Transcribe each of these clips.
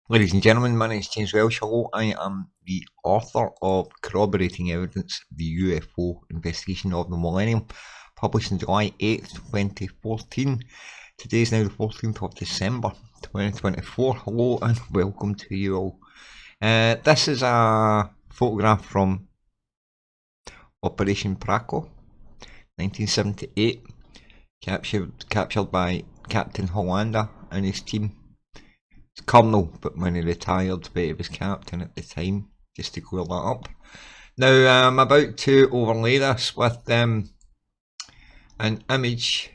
Ladies and gentlemen, my name is James Welsh. Hello, I am the author of Corroborating Evidence, the UFO Investigation of the Millennium, published on July 8th, 2014. Today is now the 14th of December, 2024. Hello and welcome to you all. This is a photograph from Operation Praco, 1978, captured by Captain Hollander and his team. Colonel, but when he retired, but he was captain at the time, just to clear that up. Now, I'm about to overlay this with an image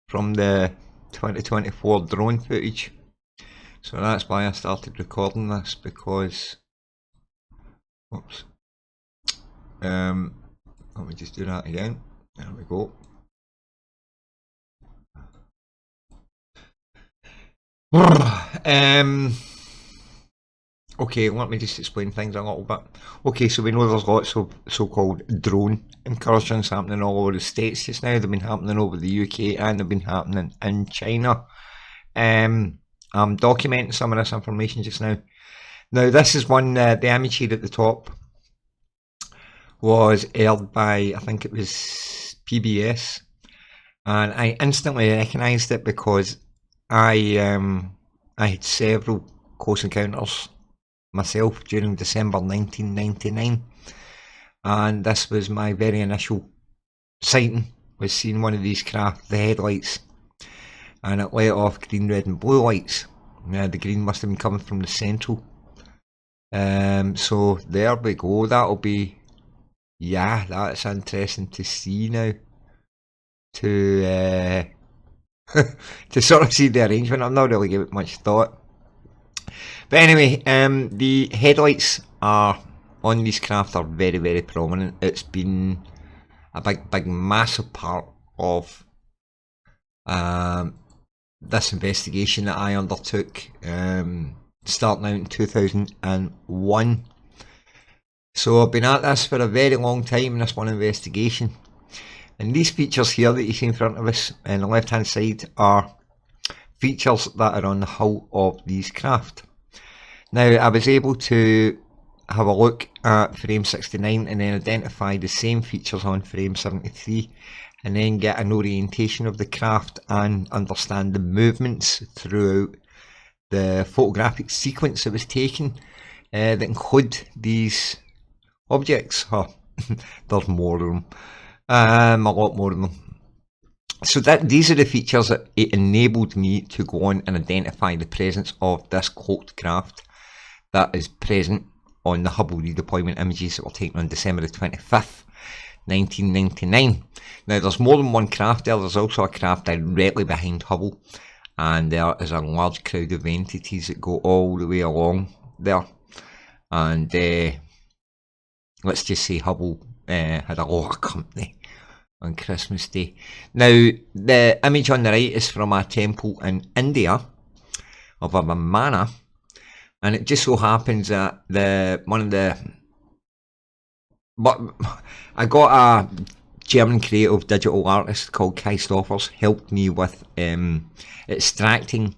from the 2024 drone footage. So that's why I started recording this, because, oops, let me just do that again. There we go. Okay, let me just explain things a little bit. Okay, so we know there's lots of so-called drone incursions happening all over the States just now. They've been happening over the UK and they've been happening in China. I'm documenting some of this information just now. Now, this is one, the image here at the top was aired by, I think it was PBS, and I instantly recognised it because I had several close encounters myself during December 1999, and this was my very initial sighting, was seeing one of these craft, the headlights, and it let off green, red and blue lights. The green must have been coming from the central. So there we go, that'll be, yeah, that's interesting to see now, to to sort of see the arrangement. I've not really given it much thought. But anyway, the headlights are on these craft are very, very prominent. It's been a big, massive part of this investigation that I undertook, starting out in 2001. So I've been at this for a very long time in this one investigation. And these features here that you see in front of us on the left hand side are features that are on the hull of these craft. Now, I was able to have a look at frame 69 and then identify the same features on frame 73, and then get an orientation of the craft and understand the movements throughout the photographic sequence that was taken that include these objects. Oh, there's more of them. A lot more of them. So these are the features that it enabled me to go on and identify the presence of this cloaked craft that is present on the Hubble redeployment images that were taken on December the 25th, 1999. Now, there's more than one craft there. There's also a craft directly behind Hubble, and there is a large crowd of entities that go all the way along there. And let's just say Hubble had a lot of company on Christmas Day. Now, the image on the right is from a temple in India of a Vimana, and it just so happens that I got a German creative digital artist called Kai Stoffers helped me with extracting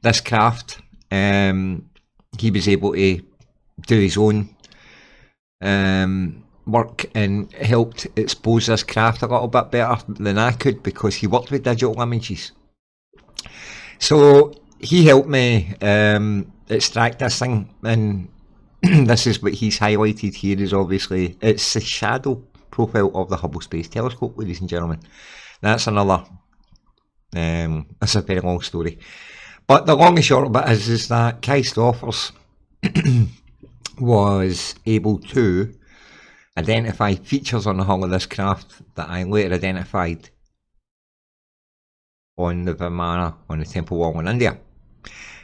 this craft. He was able to do his own work and helped expose this craft a little bit better than I could, because he worked with digital images. So he helped me extract this thing, and this is what he's highlighted here. Is obviously it's the shadow profile of the Hubble Space Telescope, ladies and gentlemen. That's another that's a very long story, but the long and short of it is that Kai Stoffers was able to identify features on the hull of this craft that I later identified on the Vimana on the Temple Wall in India.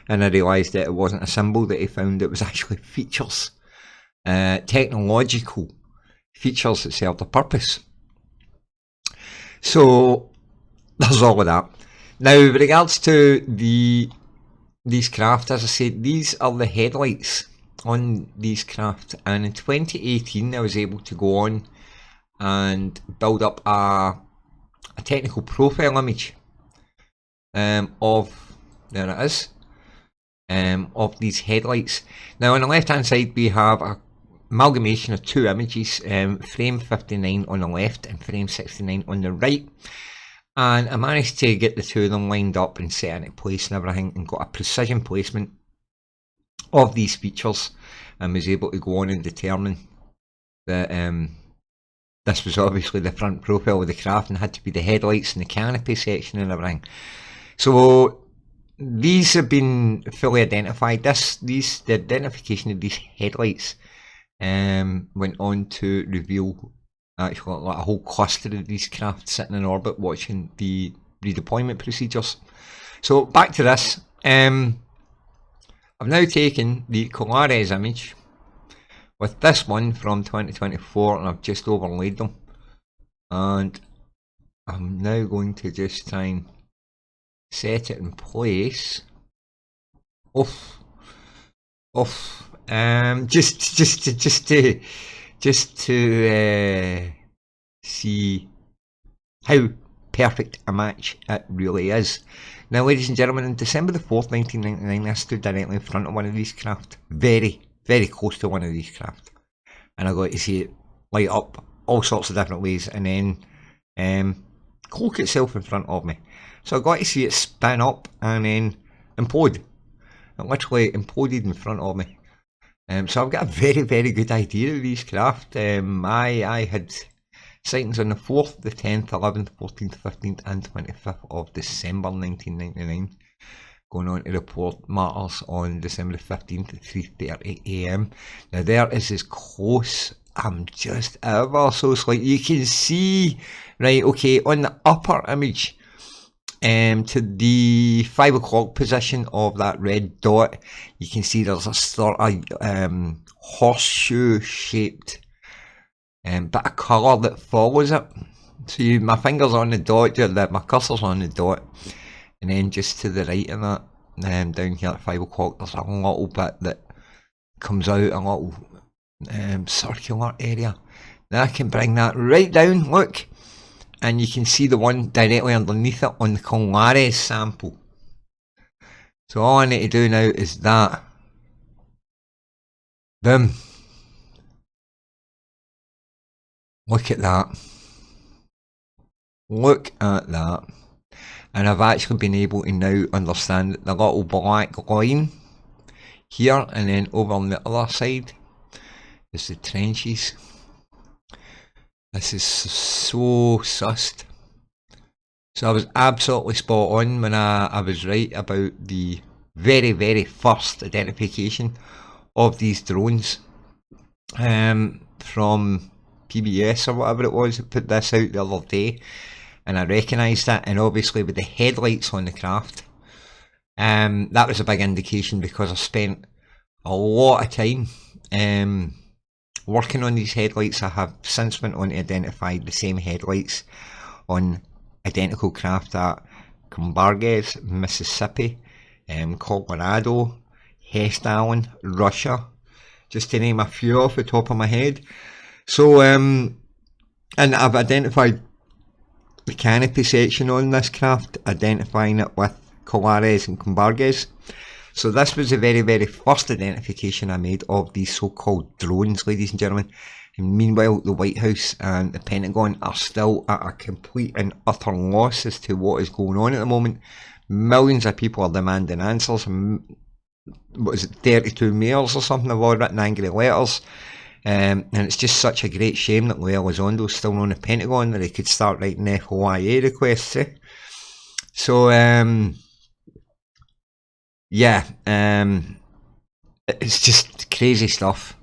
And I realised that it wasn't a symbol that he found, it was actually features, technological features that served a purpose. So there's all of that. Now, with regards to these craft, as I said, these are the headlights on these craft, and in 2018 I was able to go on and build up a technical profile image of, there it is, of these headlights. Now on the left hand side we have a amalgamation of two images, frame 59 on the left and frame 69 on the right, and I managed to get the two of them lined up and set into place and everything, and got a precision placement of these features, and was able to go on and determine that this was obviously the front profile of the craft and had to be the headlights and the canopy section and everything. So these have been fully identified. The identification of these headlights went on to reveal actually like a whole cluster of these craft sitting in orbit watching the redeployment procedures. So back to this. I've now taken the Colares image with this one from 2024 and I've just overlaid them, and I'm now going to just try and set it in place. Just to see how perfect a match it really is. Now, ladies and gentlemen, on December the 4th, 1999, I stood directly in front of one of these craft, very, very close to one of these craft, and I got to see it light up all sorts of different ways, and then cloak itself in front of me. So I got to see it spin up and then implode. It literally imploded in front of me. So I've got a very, very good idea of these craft. I had sightings on the 4th, the 10th, 11th, 14th, 15th and 25th of December 1999. Going on to report matters on December 15th at 3:30 AM. Now there is as close I'm just ever so slightly. You can see, right, okay, on the upper image, to the 5 o'clock position of that red dot, you can see there's a sort of horseshoe shaped bit of colour that follows it. So my finger's on the dot, my cursor's on the dot, and then just to the right of that, down here at 5 o'clock, there's a little bit that comes out, a little circular area. Now I can bring that right down, look, and you can see the one directly underneath it on the Colares sample. So all I need to do now is that. Boom. Look at that. Look at that. And I've actually been able to now understand the little black line here, and then over on the other side is the trenches. This is so sussed. So I was absolutely spot on when I was right about the very, very first identification of these drones from PBS or whatever it was that put this out the other day, and I recognised that, and obviously with the headlights on the craft, that was a big indication, because I spent a lot of time working on these headlights. I have since went on to identify the same headlights on identical craft at Colares, Mississippi, Colorado, Hest Island, Russia, just to name a few off the top of my head. So, and I've identified the canopy section on this craft, identifying it with Colares and Colares. So this was the very, very first identification I made of these so-called drones, ladies and gentlemen. And meanwhile, the White House and the Pentagon are still at a complete and utter loss as to what is going on at the moment. Millions of people are demanding answers. What is it, 32 mayors or something have all written angry letters. And it's just such a great shame that Louis Elizondo's still on the Pentagon, that he could start writing FOIA requests. So, yeah, it's just crazy stuff.